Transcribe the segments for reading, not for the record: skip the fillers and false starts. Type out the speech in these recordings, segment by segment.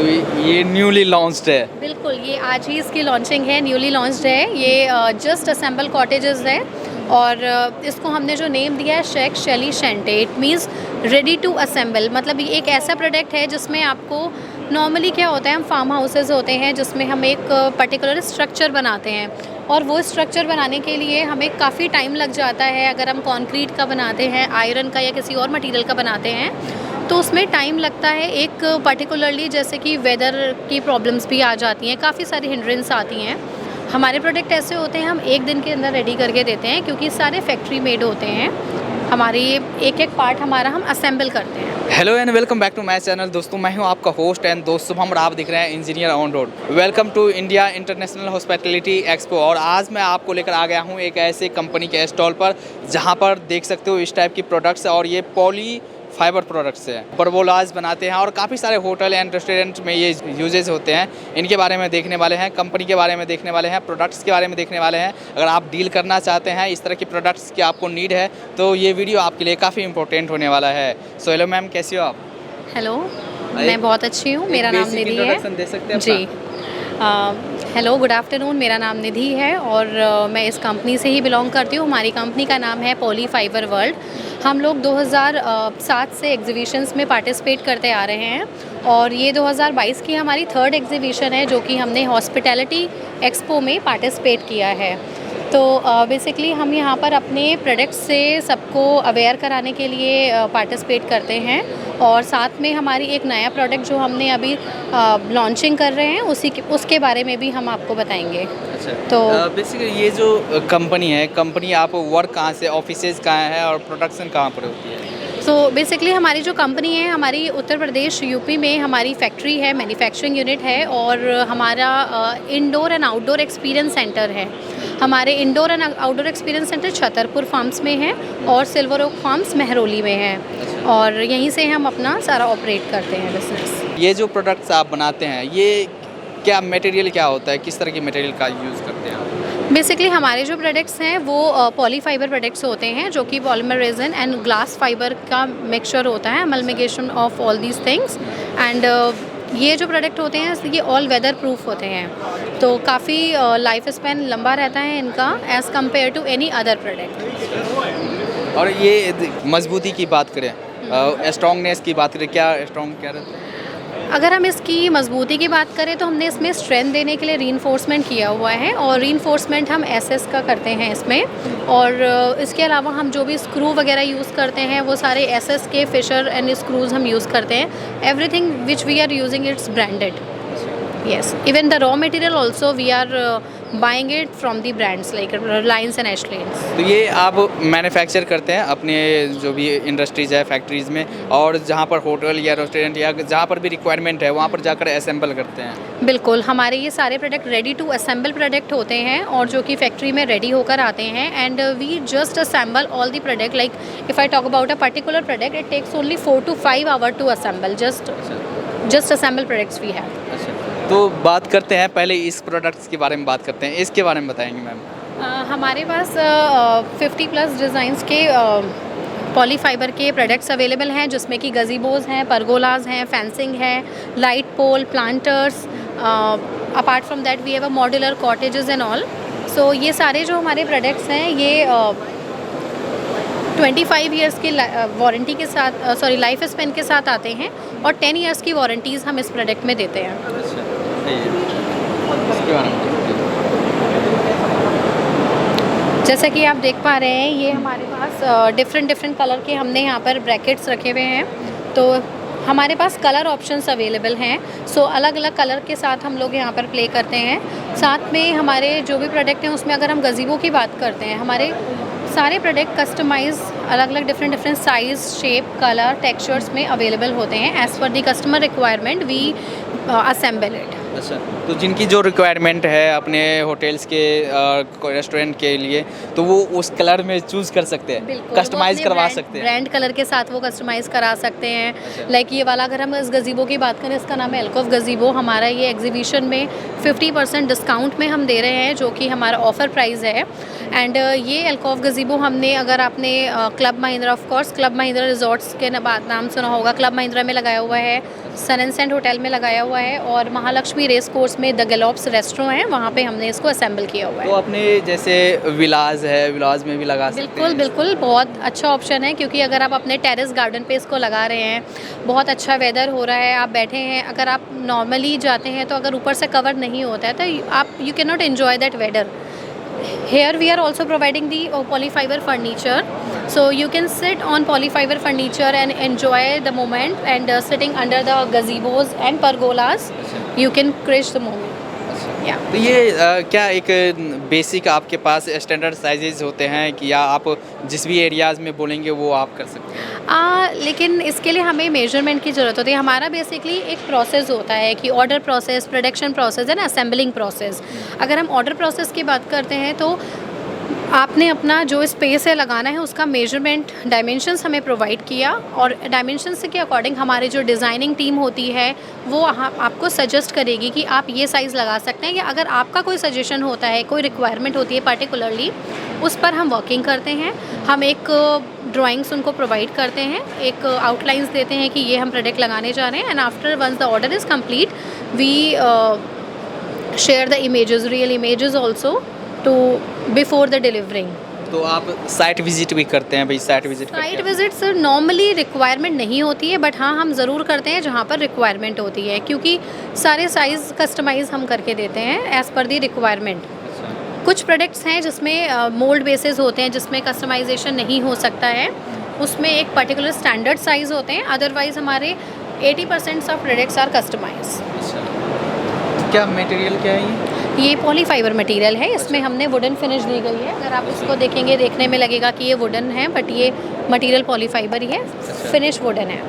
तो ये newly launched है। बिल्कुल, ये आज ही इसकी लॉन्चिंग है, न्यूली लॉन्च्ड है। ये जस्ट असेंबल कॉटेजेस है और इसको हमने जो नेम दिया है शेक शेली शेंटे, it means ready to assemble. मतलब ये एक ऐसा प्रोडक्ट है जिसमें आपको नॉर्मली क्या होता है, हम फार्म हाउसेज होते हैं जिसमें हम एक पर्टिकुलर स्ट्रक्चर बनाते हैं और वो स्ट्रक्चर बनाने के लिए हमें काफ़ी टाइम लग जाता है। अगर हम कंक्रीट का बनाते हैं, आयरन का या किसी और मटेरियल का बनाते हैं तो उसमें टाइम लगता है। एक पर्टिकुलरली जैसे कि वेदर की प्रॉब्लम्स भी आ जाती हैं, काफ़ी सारी हिंड्रेंस आती हैं। हमारे प्रोडक्ट ऐसे होते हैं, हम एक दिन के अंदर रेडी करके देते हैं क्योंकि सारे फैक्ट्री मेड होते हैं। हमारी एक एक पार्ट हमारा हम असेंबल करते हैं। Hello and welcome back to my channel. दोस्तों मैं हूं आपका होस्ट एंड दोस्त शुभम और आप दिख रहे हैं engineer on road. Welcome to India international hospitality expo. और आज मैं आपको लेकर आ गया हूं एक ऐसे कंपनी के स्टॉल पर जहां पर देख सकते हो इस टाइप की प्रोडक्ट्स और ये पॉली फाइबर प्रोडक्ट्स है। परवोलाज बनाते हैं और काफ़ी सारे होटल एंड रेस्टोरेंट में ये यूजेस होते हैं। इनके बारे में देखने वाले हैं, कंपनी के बारे में देखने वाले हैं, प्रोडक्ट्स के बारे में देखने वाले हैं। अगर आप डील करना चाहते हैं, इस तरह की प्रोडक्ट्स की आपको नीड है तो ये वीडियो आपके लिए काफ़ी इंपॉर्टेंट होने वाला है। सो हेलो मैम, कैसी हो आप? हेलो, मैं बहुत अच्छी हूँ। मेरा नाम निधि है। दे सकते हैं जी, हेलो, गुड आफ्टरनून। मेरा नाम निधि है और मैं इस कंपनी से ही बिलोंग करती हूँ। हमारी कंपनी का नाम है पॉली फाइबर वर्ल्ड। हम लोग 2007 से एग्जीबिशंस में पार्टिसिपेट करते आ रहे हैं और ये 2022 की हमारी थर्ड एग्जीबिशन है जो कि हमने हॉस्पिटैलिटी एक्सपो में पार्टिसिपेट किया है। तो बेसिकली हम यहाँ पर अपने प्रोडक्ट्स से सबको अवेयर कराने के लिए पार्टिसिपेट करते हैं और साथ में हमारी एक नया प्रोडक्ट जो हमने अभी लॉन्चिंग कर रहे हैं उसके बारे में भी हम आपको बताएंगे। अच्छा, तो बेसिकली ये जो कंपनी है, कंपनी आप वर्क कहाँ से, ऑफिसेज कहाँ है और प्रोडक्शन कहाँ पर होती है? सो बेसिकली हमारी जो कंपनी है, हमारी उत्तर प्रदेश यूपी में हमारी फैक्ट्री है, मैन्युफैक्चरिंग यूनिट है और हमारा indoor and outdoor experience centre है। हमारे indoor and outdoor experience centre Chhatarpur farms में है और सिल्वर ओक फार्म्स मेहरौली में है और यहीं से हम अपना सारा ऑपरेट करते हैं बिजनेस। ये जो प्रोडक्ट्स आप बनाते हैं, ये क्या मटेरियल क्या होता है, किस तरह की मटेरियल का यूज़ करते हैं आप? बेसिकली हमारे जो प्रोडक्ट्स हैं वो पॉली फाइबर प्रोडक्ट्स होते हैं जो कि polymer resin and glass fiber का मिक्सचर होता है, amalgamation of all these things. And ये जो प्रोडक्ट होते हैं ये ऑल वेदर प्रूफ होते हैं तो काफ़ी लाइफ स्पैन लंबा रहता है इनका as compare to any other product. और ये मजबूती की बात करें, स्ट्रॉन्गनेस की बात करें, क्या स्ट्रॉन्ग क्या रहता है? अगर हम इसकी मजबूती की बात करें तो हमने इसमें स्ट्रेंथ देने के लिए रीइंफोर्समेंट किया हुआ है और रीइंफोर्समेंट हम एसएस का करते हैं इसमें। और इसके अलावा हम जो भी स्क्रू वगैरह यूज़ करते हैं वो सारे एसएस के फिशर एंड स्क्रूज हम यूज़ करते हैं। Everything which we are using it's branded. Yes, even the raw material also we are buying it from the brands like Reliance and Ashlands. तो ये आप मैन्युफैक्चर करते हैं अपने जो भी इंडस्ट्रीज़ है, फैक्ट्रीज़ में, और जहाँ पर होटल या रेस्टोरेंट या जहाँ पर भी रिक्वायरमेंट है वहाँ पर जाकर असेंबल करते हैं? बिल्कुल, हमारे ये सारे product ready to assemble product होते हैं और जो कि फैक्ट्री में रेडी होकर आते हैं and we just assemble all the product. Like if I talk about a particular product it takes only 4 to 5 hour to assemble. Just assemble products we have. तो बात करते हैं पहले इस प्रोडक्ट्स के बारे में बात करते हैं, इसके बारे में बताएंगे मैम? हमारे पास 50+ डिज़ाइंस के पॉली फाइबर के प्रोडक्ट्स अवेलेबल हैं जिसमें कि गजीबोज हैं, परगोलाज हैं, फेंसिंग है, light pole, planters. Apart from that we have a modular cottages and all. So ये सारे जो हमारे प्रोडक्ट्स हैं ये 25 ईयर्स की वारंटी के साथ लाइफ स्पेन के साथ आते हैं और 10 ईयर्स की वारंटीज़ हम इस प्रोडक्ट में देते हैं। इसके बारे में जैसा कि आप देख पा रहे हैं ये हमारे पास डिफरेंट कलर के हमने यहाँ पर ब्रैकेट्स रखे हुए हैं। तो हमारे पास कलर ऑप्शंस अवेलेबल हैं। सो अलग अलग कलर के साथ हम लोग यहाँ पर प्ले करते हैं। साथ में हमारे जो भी प्रोडक्ट हैं उसमें अगर हम गजीबो की बात करते हैं, हमारे सारे प्रोडक्ट कस्टमाइज अलग अलग different size, shape, colour, textures में अवेलेबल होते हैं। As per the customer requirement we assemble it. अच्छा, तो जिनकी जो रिक्वायरमेंट है अपने होटल्स के रेस्टोरेंट के लिए तो वो उस कलर में चूज़ कर सकते हैं, कस्टमाइज़ करवा सकते हैं, ब्रांड कलर के साथ वो कस्टमाइज़ करा सकते हैं। लाइक ये वाला अगर हम इस गजीबो की बात करें, इसका नाम है एल्कोव गजीबो। हमारा ये एग्जीबिशन में 50% डिस्काउंट में हम दे रहे हैं जो कि हमारा ऑफ़र प्राइस है। एंड ये एल्कोव गजीबो हमने, अगर आपने club Mahindra, of course club Mahindra resorts के नाम सुना होगा, क्लब महिंद्रा में लगाया हुआ है। सन एंड सेंट होटल में लगाया हुआ है और महालक्ष्मी रेस कोर्स में द गैलोप्स रेस्टोरेंट है, वहाँ पे हमने इसको असेंबल किया हुआ है। तो अपने जैसे विलाज है, विलाज में भी लगा सकते हैं। बिल्कुल बिल्कुल, बहुत अच्छा ऑप्शन है, क्योंकि अगर आप अपने टेरेस गार्डन पे इसको लगा रहे हैं, बहुत अच्छा वेदर हो रहा है, आप बैठे हैं, अगर आप नॉर्मली जाते हैं तो अगर ऊपर से कवर नहीं होता है तो आप you can not enjoy that whether. Here we are also providing the polyfiber furniture, so you can sit on polyfiber furniture and enjoy the moment, and sitting under the gazebos and pergolas you can crush the moment. Yeah. तो ये क्या एक basic आपके पास standard sizes होते हैं कि या आप जिस भी एरियाज़ में बोलेंगे वो आप कर सकते हैं? लेकिन इसके लिए हमें मेजरमेंट की ज़रूरत होती है। हमारा बेसिकली एक प्रोसेस होता है कि order process, production process and assembling process. अगर हम ऑर्डर प्रोसेस की बात करते हैं तो आपने अपना जो स्पेस है लगाना है उसका मेजरमेंट डायमेंशंस हमें प्रोवाइड किया, और डायमेंशंस के अकॉर्डिंग हमारी जो डिज़ाइनिंग टीम होती है वो आपको सजेस्ट करेगी कि आप ये साइज़ लगा सकते हैं, या अगर आपका कोई सजेशन होता है, कोई रिक्वायरमेंट होती है पर्टिकुलरली, उस पर हम वर्किंग करते हैं। हम एक ड्राइंग्स उनको प्रोवाइड करते हैं, एक आउटलाइंस देते हैं कि ये हम प्रोडक्ट लगाने जा रहे हैं, and after once the order is complete we share the images, real images also to before the delivering. तो आप साइट विजिट भी करते हैं भाई? Site visit sir normally requirement नहीं होती है, बट हाँ हम ज़रूर करते हैं जहाँ पर रिक्वायरमेंट होती है, क्योंकि सारे साइज़ कस्टमाइज़ हम करके देते हैं एज़ पर दी रिक्वायरमेंट। कुछ प्रोडक्ट्स हैं जिसमें मोल्ड बेसिस होते हैं, जिसमें कस्टमाइजेशन नहीं हो सकता है, उसमें एक पर्टिकुलर स्टैंडर्ड साइज़ होते हैं, अदरवाइज़ हमारे 80% ऑफ प्रोडक्ट्स आर कस्टमाइज। क्या मटेरियल क्या है ये पॉलीफाइबर मटेरियल है, इसमें हमने वुडन फिनिश दी गई है। अगर आप इसको देखेंगे, देखने में लगेगा कि ये वुडन है, बट ये मटेरियल पॉलीफाइबर ही है, फिनिश वुडन है।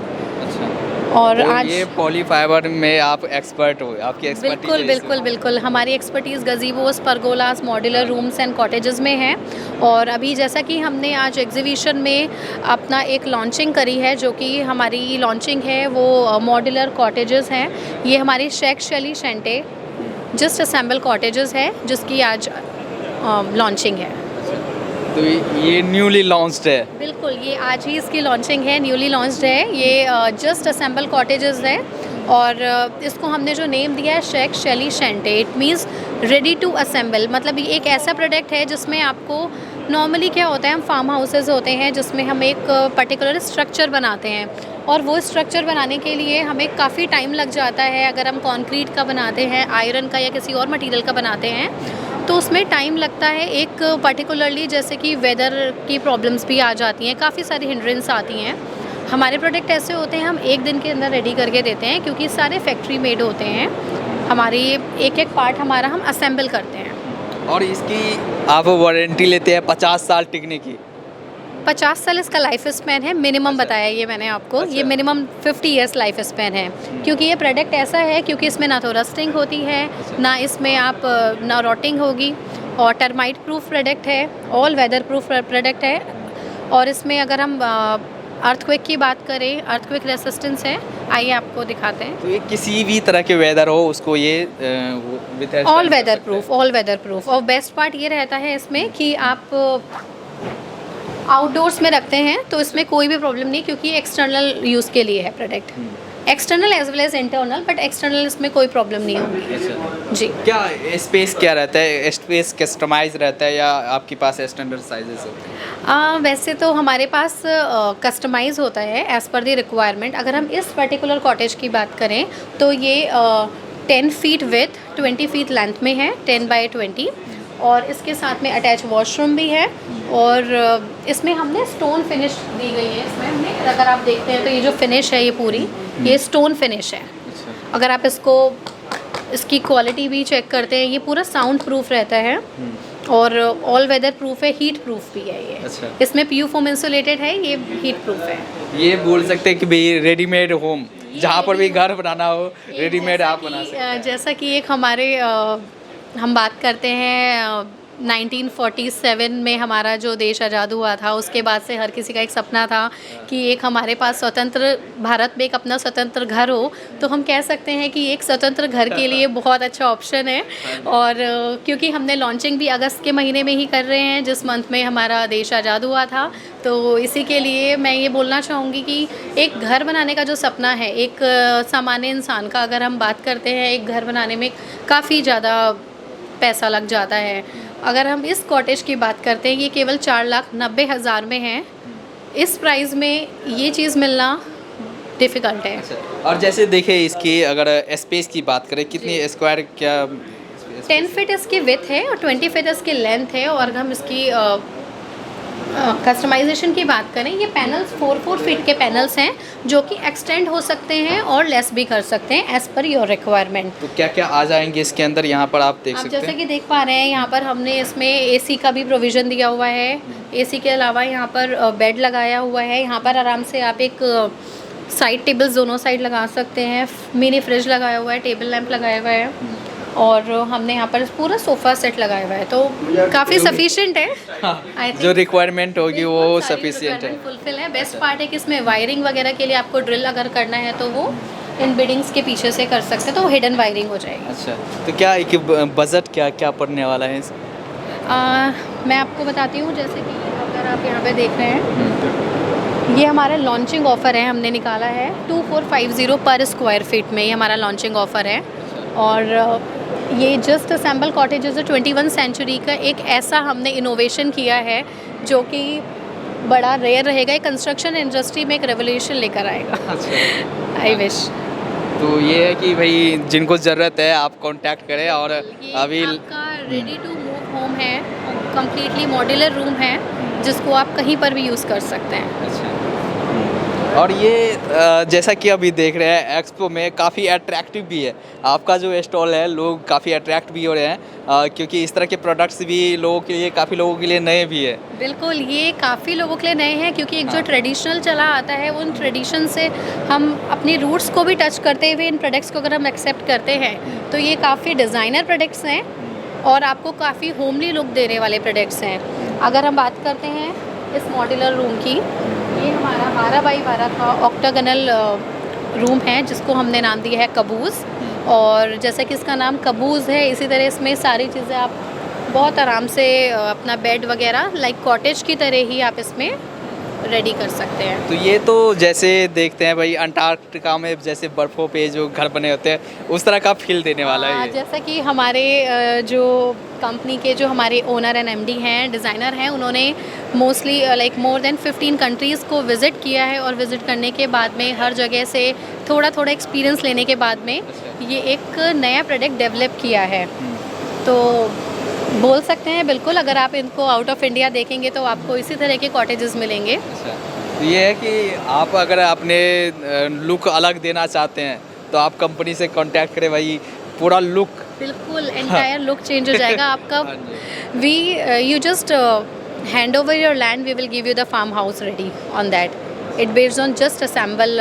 और तो आज ये पॉलीफाइबर में आप एक्सपर्ट हो, आपकी एक्सपर्टीज बिल्कुल बिल्कुल बिल्कुल, हमारी expertise gazebos, pergolas, modular rooms and cottages में है। और अभी जैसा कि हमने आज एग्जीबिशन में अपना एक लॉन्चिंग करी है, जो कि हमारी लॉन्चिंग है वो मॉड्यूलर कॉटेजेस हैं। ये हमारी शेक शेली शेंटे जस्ट असेंबल कॉटेजेस है, जिसकी आज लॉन्चिंग है। तो ये न्यूली लॉन्च्ड है? बिल्कुल, ये आज ही इसकी लॉन्चिंग है, न्यूली लॉन्च्ड है। ये जस्ट असेंबल कॉटेजेस है, और इसको हमने जो नेम दिया है शेक शेली शेंटे, it means ready to assemble. मतलब ये एक ऐसा प्रोडक्ट है जिसमें आपको नॉर्मली क्या होता है, हम फार्म हाउसेज होते हैं जिसमें हम एक पर्टिकुलर स्ट्रक्चर बनाते हैं, और वो स्ट्रक्चर बनाने के लिए हमें काफ़ी टाइम लग जाता है। अगर हम कंक्रीट का बनाते हैं, आयरन का या किसी और मटेरियल का बनाते हैं, तो उसमें टाइम लगता है। एक पर्टिकुलरली जैसे कि वेदर की प्रॉब्लम्स भी आ जाती हैं, काफ़ी सारी हिंड्रेंस आती हैं। हमारे प्रोडक्ट ऐसे होते हैं, हम एक दिन के अंदर रेडी करके देते हैं, क्योंकि सारे फैक्ट्री मेड होते हैं। हमारी एक एक पार्ट हमारा हम असेंबल करते हैं। और इसकी आप वारंटी लेते हैं 50 साल टिकने की? 50 साल इसका लाइफ स्पैन है मिनिमम, बताया ये मैंने आपको। ये मिनिमम 50 ईयर्स लाइफ स्पैन है, क्योंकि ये प्रोडक्ट ऐसा है, क्योंकि इसमें ना तो रस्टिंग होती है, ना इसमें आप ना रॉटिंग होगी, और टर्माइट प्रूफ प्रोडक्ट है, ऑल वेदर प्रूफ प्रोडक्ट है। और इसमें अगर हम अर्थक्वेक की बात करें, अर्थक्वेक रेसिस्टेंस है। आइए आपको दिखाते हैं। तो ये किसी भी तरह के वेदर हो उसको ये all weather proof, all weather proof. और बेस्ट पार्ट ये रहता है इसमें कि आप आउटडोर्स में रखते हैं तो इसमें कोई भी प्रॉब्लम नहीं, क्योंकि एक्सटर्नल यूज़ के लिए है product, external as well as internal, but external इसमें कोई प्रॉब्लम नहीं होगी जी। क्या स्पेस क्या रहता है? स्पेस कस्टमाइज रहता है या आपके पास स्टैंडर्ड साइजेस होते हैं? वैसे तो हमारे पास कस्टमाइज होता है एज़ पर द रिक्वायरमेंट। अगर हम इस पर्टिकुलर कॉटेज की बात करें तो ये 10 फीट विथ 20 फीट लेंथ में है, 10 बाई 20, और इसके साथ में अटैच वॉशरूम भी है। और इसमें हमने स्टोन फिनिश दी गई है। इसमें हमने, अगर आप देखते हैं तो ये जो फिनिश है ये पूरी ये स्टोन फिनिश है। अगर आप इसकी क्वालिटी भी चेक करते हैं, ये पूरा साउंड प्रूफ रहता है, और ऑल वेदर प्रूफ है, हीट प्रूफ भी है ये। इसमें पीयू फोम इंसुलेटेड है, ये हीट प्रूफ है। ये बोल सकते हैं कि भाई रेडीमेड होम, जहाँ पर भी घर बनाना हो रेडीमेड आप बना सकते हैं। जैसा कि एक हमारे हम बात करते हैं 1947 में हमारा जो देश आज़ाद हुआ था, उसके बाद से हर किसी का एक सपना था कि एक हमारे पास स्वतंत्र भारत में एक अपना स्वतंत्र घर हो। तो हम कह सकते हैं कि एक स्वतंत्र घर के लिए बहुत अच्छा ऑप्शन है। और क्योंकि हमने लॉन्चिंग भी अगस्त के महीने में ही कर रहे हैं, जिस मंथ में हमारा देश आज़ाद हुआ था। तो इसी के लिए मैं ये बोलना चाहूँगी कि एक घर बनाने का जो सपना है एक सामान्य इंसान का, अगर हम बात करते हैं, एक घर बनाने में काफ़ी ज़्यादा पैसा लग जाता है। अगर हम इस कॉटेज की बात करते हैं, ये केवल 4,90,000 में है। इस प्राइस में ये चीज़ मिलना डिफ़िकल्ट है। और जैसे देखिए इसकी अगर स्पेस की बात करें, कितनी स्क्वायर क्या 10 फीट इसकी विथ है और 20 फीट इसकी लेंथ है। और हम इसकी कस्टमाइजेशन की बात करें, ये पैनल्स 4 फीट के पैनल्स हैं जो कि एक्सटेंड हो सकते हैं और लेस भी कर सकते हैं एज़ पर योर रिक्वायरमेंट। तो क्या क्या आ जाएंगे इसके अंदर, यहाँ पर आप देख आप सकते जैसे हैं। कि देख पा रहे हैं, यहाँ पर हमने इसमें एसी का भी प्रोविज़न दिया हुआ है। एसी के अलावा यहाँ पर बेड लगाया हुआ है। यहाँ पर आराम से आप एक साइड टेबल्स दोनों साइड लगा सकते हैं। मिनी फ्रिज लगाया हुआ है, टेबल लैंप लगाया हुआ है और हमने यहाँ पर पूरा सोफ़ा सेट लगाया हुआ है। तो काफ़ी सफिशिएंट है। I think जो रिक्वायरमेंट होगी वो बिल्कुल सारी सफिशिएंट है। requirement फुलफिल है। बेस्ट पार्ट है कि इसमें वायरिंग वगैरह के लिए आपको ड्रिल अगर करना है तो वो इन बिल्डिंग्स के पीछे से कर सकते हैं, तो हिडन वायरिंग हो जाएगी। अच्छा, तो क्या एक बजट क्या क्या पड़ने वाला है मैं आपको बताती हूँ, जैसे कि अगर आप यहाँ पे देख रहे हैं, ये हमारा लॉन्चिंग ऑफ़र है, हमने निकाला है 2450 पर स्क्वायर फीट में। ये हमारा लॉन्चिंग ऑफ़र है। और ये जस्ट असेंबल कॉटेजेस 21 सेंचुरी का एक ऐसा हमने इनोवेशन किया है जो कि बड़ा रेयर रहेगा। कंस्ट्रक्शन इंडस्ट्री में एक रेवोल्यूशन लेकर आएगा। अच्छा, आई विश। तो ये है कि भाई जिनको ज़रूरत है आप कांटेक्ट करें। और ये अभी आपका रेडी टू मूव होम है, कम्प्लीटली मॉड्यूलर रूम है जिसको आप कहीं पर भी यूज़ कर सकते हैं। अच्छा, और ये जैसा कि अभी देख रहे हैं एक्सपो में काफ़ी अट्रैक्टिव भी है आपका जो स्टॉल है। लोग काफ़ी अट्रैक्ट भी हो रहे हैं क्योंकि इस तरह के प्रोडक्ट्स भी लोगों के लिए, काफ़ी लोगों के लिए नए भी है। बिल्कुल, ये काफ़ी लोगों के लिए नए हैं क्योंकि एक जो हाँ। ट्रेडिशनल चला आता है, उन ट्रेडिशन से हम अपनी रूट्स को भी टच करते हुए इन प्रोडक्ट्स को अगर हम एक्सेप्ट करते हैं तो ये काफ़ी डिज़ाइनर प्रोडक्ट्स हैं और आपको काफ़ी होमली लुक देने वाले प्रोडक्ट्स हैं। अगर हम बात करते हैं इस मॉड्यूलर रूम की, ये हमारा 12 बाई 12 का ऑक्टागोनल रूम है जिसको हमने नाम दिया है कबूज़। और जैसे कि इसका नाम कबूज़ है, इसी तरह इसमें सारी चीज़ें आप बहुत आराम से अपना बेड वगैरह लाइक कॉटेज की तरह ही आप इसमें रेडी कर सकते हैं। तो ये तो जैसे देखते हैं भाई अंटार्कटिका में जैसे बर्फ़ों पे जो घर बने होते हैं उस तरह का फील देने वाला है ये। जैसा कि हमारे जो कंपनी के जो हमारे ओनर एंड एमडी हैं, डिज़ाइनर हैं, उन्होंने mostly like more than 15 countries को विज़िट किया है और विज़िट करने के बाद में हर जगह से थोड़ा थोड़ा एक्सपीरियंस लेने के बाद में ये एक नया प्रोडक्ट डेवलप किया है। तो बोल सकते हैं बिल्कुल, अगर आप इनको आउट ऑफ इंडिया देखेंगे तो आपको इसी तरह के कॉटेजेस मिलेंगे। अच्छा, तो ये है कि आप अगर अपने लुक अलग देना चाहते हैं तो आप कंपनी से कांटेक्ट करें भाई, पूरा लुक बिल्कुल एंटायर लुक चेंज हो जाएगा आपका। हाँ जी। You just hand over your land, we will give you the farm house ready on that. It based on just assemble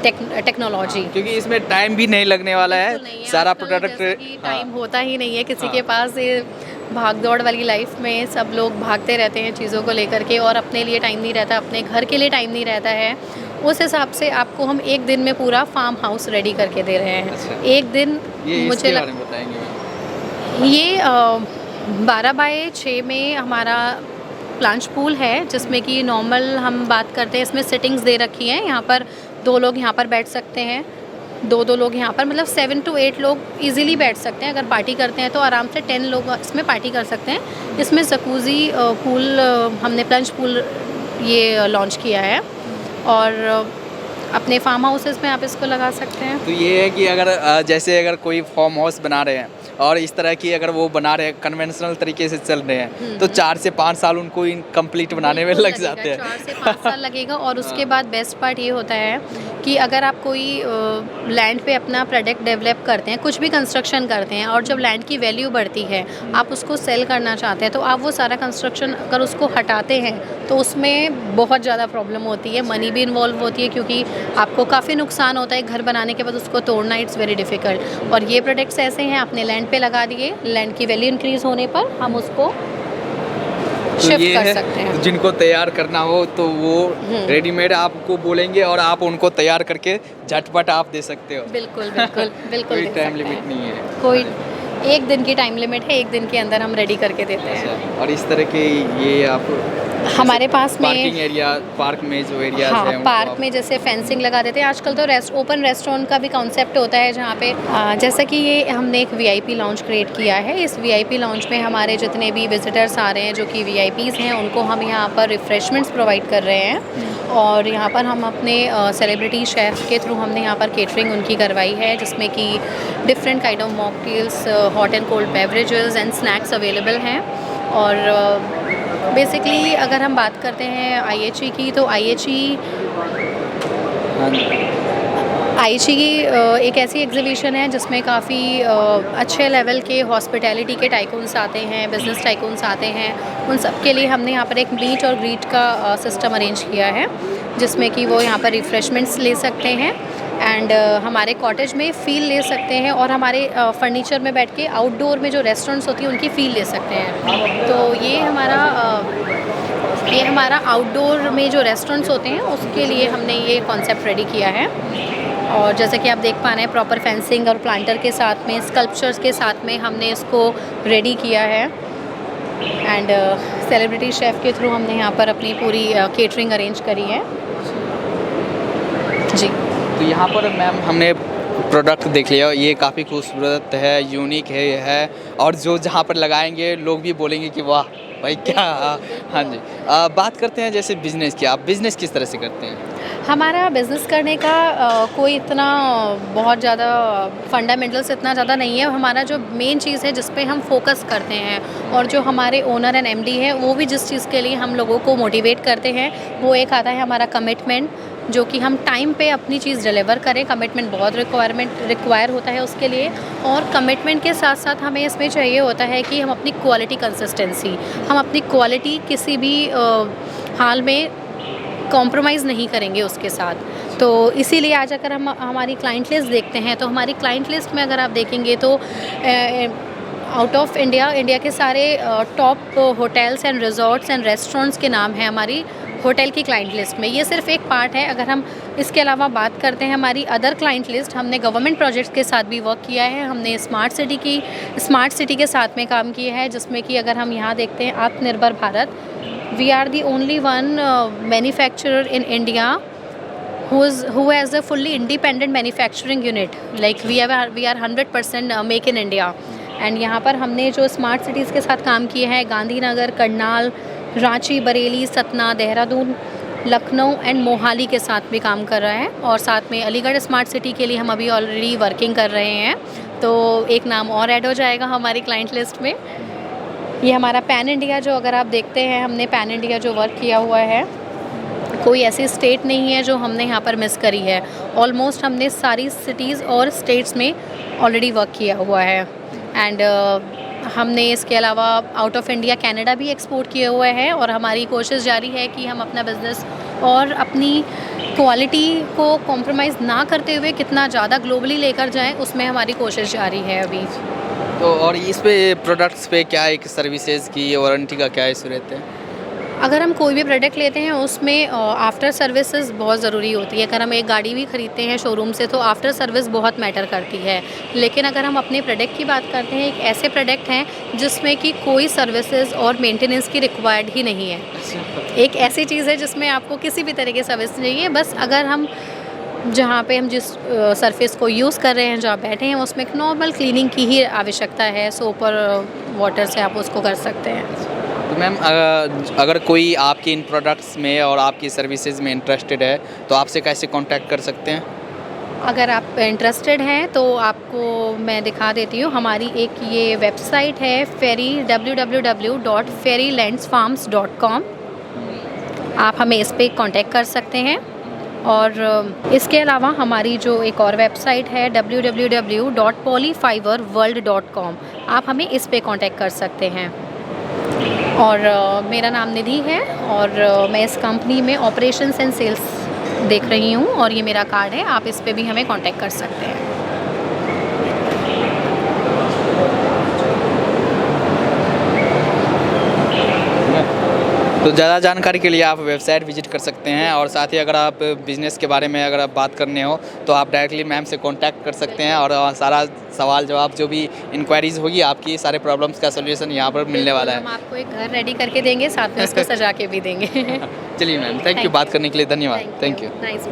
technology. क्योंकि इसमें टाइम भी नहीं लगने वाला बिल्कुल नहीं है, है। सारा आजकल प्रोडक्ट जैसे कि टाइम हाँ, होता ही नहीं है किसी हाँ। के पास। ये भाग दौड़ वाली लाइफ में सब लोग भागते रहते हैं चीज़ों को लेकर के और अपने लिए टाइम नहीं रहता, अपने घर के लिए टाइम नहीं रहता है। उस हिसाब से आपको हम एक दिन में पूरा फार्म हाउस रेडी करके दे रहे हैं। अच्छा। एक दिन ये मुझे इसके बारे में बताएंगे। ये 12 बाई 6 में हमारा प्लांच पूल है जिसमें कि नॉर्मल हम बात करते हैं, इसमें सिटिंग्स दे रखी हैं। यहाँ पर 2 लोग यहाँ पर बैठ सकते हैं, 2 लोग यहाँ पर, मतलब 7 to 8 लोग इजीली बैठ सकते हैं। अगर पार्टी करते हैं तो आराम से 10 लोग इसमें पार्टी कर सकते हैं। इसमें जकूज़ी पूल, हमने प्लंज पूल ये लॉन्च किया है और अपने फार्म हाउसेस में आप इसको लगा सकते हैं। तो ये है कि अगर जैसे अगर कोई फार्म हाउस बना रहे हैं और इस तरह की अगर वो बना रहे हैं, कन्वेंशनल तरीके से चल रहे हैं, तो 4 से 5 साल उनको कंप्लीट बनाने में बिल्कुल लग जाते हैं। 4 से 5 साल लगेगा। और उसके बाद बेस्ट पार्ट ये होता है कि अगर आप कोई लैंड पे अपना प्रोडक्ट डेवलप करते हैं, कुछ भी कंस्ट्रक्शन करते हैं और जब लैंड की वैल्यू बढ़ती है, आप उसको सेल करना चाहते हैं, तो आप वो सारा कंस्ट्रक्शन अगर उसको हटाते हैं तो उसमें बहुत ज़्यादा प्रॉब्लम होती है, मनी भी इन्वॉल्व होती है, क्योंकि आपको काफ़ी नुकसान होता है घर बनाने के बाद उसको तोड़ना, इट्स वेरी डिफ़िकल्ट। और ये प्रोडक्ट्स ऐसे हैं, आपने लैंड पे लगा दिए, लैंड की वैल्यू इंक्रीज़ होने पर हम उसको तो शिफ्ट ये कर है, सकते हैं। जिनको तैयार करना हो तो वो रेडीमेड आपको बोलेंगे और आप उनको तैयार करके झटपट आप दे सकते हो। बिल्कुल बिल्कुल बिल्कुल कोई दे टाइम सकते लिमिट हैं। नहीं है। कोई 1 दिन की टाइम लिमिट है, 1 दिन के अंदर हम रेडी करके देते हैं। अच्छा, और इस तरह के ये आप हमारे पास पार्किंग में एरिया, पार्क में जो एरियाज हाँ, हैं उनको पार्क आप- में जैसे फेंसिंग लगा देते हैं। आजकल तो ओपन रेस्टोरेंट का भी कॉन्सेप्ट होता है, जहाँ पे जैसा कि ये हमने एक वीआईपी लाउंज क्रिएट किया है। इस वीआईपी लाउंज में हमारे जितने भी विजिटर्स आ रहे हैं जो कि वीआईपीज़ हैं, उनको हम यहाँ पर रिफ़्रेशमेंट्स प्रोवाइड कर रहे हैं। और यहाँ पर हम अपने सेलिब्रिटी शेफ़ के थ्रू हमने यहाँ पर केटरिंग उनकी करवाई है, जिसमें कि different kind of mocktails, hot and cold beverages and snacks available हैं। और बेसिकली अगर हम बात करते हैं आईएचई की, तो आईएचई हाँ, एक ऐसी एग्जीबिशन है जिसमें काफ़ी अच्छे लेवल के हॉस्पिटैलिटी के टाइकून्स आते हैं, बिजनेस टाइकून्स आते हैं। उन सब के लिए हमने यहाँ पर एक मीट और ग्रीट का सिस्टम अरेंज किया है, जिसमें कि वो यहाँ पर रिफ़्रेशमेंट्स ले सकते हैं एंड हमारे कॉटेज में फ़ील ले सकते हैं, और हमारे फर्नीचर में बैठ के आउटडोर में जो रेस्टोरेंट्स होती हैं उनकी फ़ील ले सकते हैं। तो ये हमारा आउटडोर में जो रेस्टोरेंट्स होते हैं उसके लिए हमने ये कॉन्सेप्ट रेडी किया है। और जैसे कि आप देख पा रहे हैं, प्रॉपर फेंसिंग और प्लांटर के साथ में, स्कल्पचर्स के साथ में हमने इसको रेडी किया है। एंड सेलिब्रिटी शेफ़ के थ्रू हमने यहाँ पर अपनी पूरी केटरिंग अरेंज करी है जी। तो यहाँ पर मैम हमने प्रोडक्ट देख लिया, ये काफ़ी खूबसूरत है, यूनिक है ये है, और जो जहाँ पर लगाएंगे लोग भी बोलेंगे कि वाह भाई क्या। हाँ जी, बात करते हैं जैसे बिज़नेस की, आप बिज़नेस किस तरह से करते हैं? हमारा बिज़नेस करने का कोई इतना बहुत ज़्यादा फंडामेंटल्स इतना ज़्यादा नहीं है। हमारा जो मेन चीज़ है जिस पे हम फोकस करते हैं, और जो हमारे ओनर एंड एमडी है वो भी जिस चीज़ के लिए हम लोगों को मोटिवेट करते हैं, वो एक आता है हमारा कमिटमेंट, जो कि हम टाइम पे अपनी चीज़ डिलीवर करें। कमिटमेंट बहुत रिक्वायर होता है उसके लिए, और कमिटमेंट के साथ साथ हमें इसमें चाहिए होता है कि हम अपनी क्वालिटी कंसिस्टेंसी, हम अपनी क्वालिटी किसी भी हाल में कॉम्प्रोमाइज़ नहीं करेंगे उसके साथ। तो इसीलिए आज अगर हम हमारी क्लाइंट लिस्ट देखते हैं, तो हमारी क्लाइंट लिस्ट में अगर आप देखेंगे तो आउट ऑफ इंडिया के सारे top hotels and resorts and restaurants के नाम हैं हमारी होटल की क्लाइंट लिस्ट में। ये सिर्फ एक पार्ट है। अगर हम इसके अलावा बात करते हैं हमारी अदर क्लाइंट लिस्ट, हमने गवर्नमेंट प्रोजेक्ट्स के साथ भी वर्क किया है। हमने स्मार्ट सिटी के साथ में काम किया है, जिसमें कि अगर हम यहाँ देखते हैं Atmanirbhar Bharat, we are the only one manufacturer in India who has a fully independent manufacturing unit, like we are 100% make in India। And यहाँ पर हमने जो स्मार्ट सिटीज़ के साथ काम किया है, गांधीनगर, करनाल, रांची, बरेली, सतना, देहरादून, लखनऊ एंड मोहाली के साथ भी काम कर रहा है। और साथ में अलीगढ़ स्मार्ट सिटी के लिए हम अभी ऑलरेडी वर्किंग कर रहे हैं, तो एक नाम और ऐड हो जाएगा हमारी क्लाइंट लिस्ट में। ये हमारा पैन इंडिया, जो अगर आप देखते हैं हमने पैन इंडिया जो वर्क किया हुआ है, कोई ऐसी स्टेट नहीं है जो हमने यहाँ पर मिस करी है। ऑलमोस्ट हमने सारी सिटीज़ और स्टेट्स में ऑलरेडी वर्क किया हुआ है। एंड हमने इसके अलावा आउट ऑफ इंडिया कनाडा भी एक्सपोर्ट किए हुए हैं, और हमारी कोशिश जारी है कि हम अपना बिज़नेस और अपनी क्वालिटी को कॉम्प्रोमाइज़ ना करते हुए कितना ज़्यादा ग्लोबली लेकर जाएं, उसमें हमारी कोशिश जारी है अभी। तो और इस पे प्रोडक्ट्स पे क्या एक सर्विसेज की वारंटी का क्या इशू रहते हैं? अगर हम कोई भी प्रोडक्ट लेते हैं उसमें आफ्टर सर्विसेज बहुत ज़रूरी होती है। अगर हम एक गाड़ी भी ख़रीदते हैं शोरूम से, तो आफ्टर सर्विस बहुत मैटर करती है। लेकिन अगर हम अपने प्रोडक्ट की बात करते हैं, एक ऐसे प्रोडक्ट हैं जिसमें कि कोई सर्विसेज और मेंटेनेंस की रिक्वायर्ड ही नहीं है। एक ऐसी चीज़ है जिसमें आपको किसी भी तरह की सर्विस नहीं है। बस अगर हम जहाँ पे हम जिस सरफेस को यूज़ कर रहे हैं, जहाँ बैठे हैं, उसमें एक नॉर्मल क्लीनिंग की ही आवश्यकता है। सोप और वाटर से आप उसको कर सकते हैं। तो मैम अगर कोई आपके इन प्रोडक्ट्स में और आपकी सर्विसेज में इंटरेस्टेड है तो आपसे कैसे कांटेक्ट कर सकते हैं? अगर आप इंटरेस्टेड हैं तो आपको मैं दिखा देती हूँ। हमारी एक ये वेबसाइट है फेरी, www.fairylandsfarms.com। आप हमें इस पर कांटेक्ट कर सकते हैं। और इसके अलावा हमारी जो एक और वेबसाइट है www.polyfiberworld.com, आप हमें इस पे कांटेक्ट कर सकते हैं। और मेरा नाम निधि है और मैं इस कंपनी में ऑपरेशंस एंड सेल्स देख रही हूँ और ये मेरा कार्ड है, आप इस पे भी हमें कांटेक्ट कर सकते हैं। तो ज़्यादा जानकारी के लिए आप वेबसाइट विजिट कर सकते हैं और साथ ही अगर आप बिज़नेस के बारे में अगर आप बात करने हो तो आप डायरेक्टली मैम से कांटेक्ट कर सकते हैं और सारा सवाल जवाब जो भी इंक्वायरीज होगी आपकी सारे प्रॉब्लम्स का सोल्यूशन यहाँ पर मिलने वाला है। हम आपको एक घर रेडी करके देंगे, साथ में उसको सजा के भी देंगे। चलिए मैम, थैंक यू बात करने के लिए, धन्यवाद, थैंक यू। नाइस।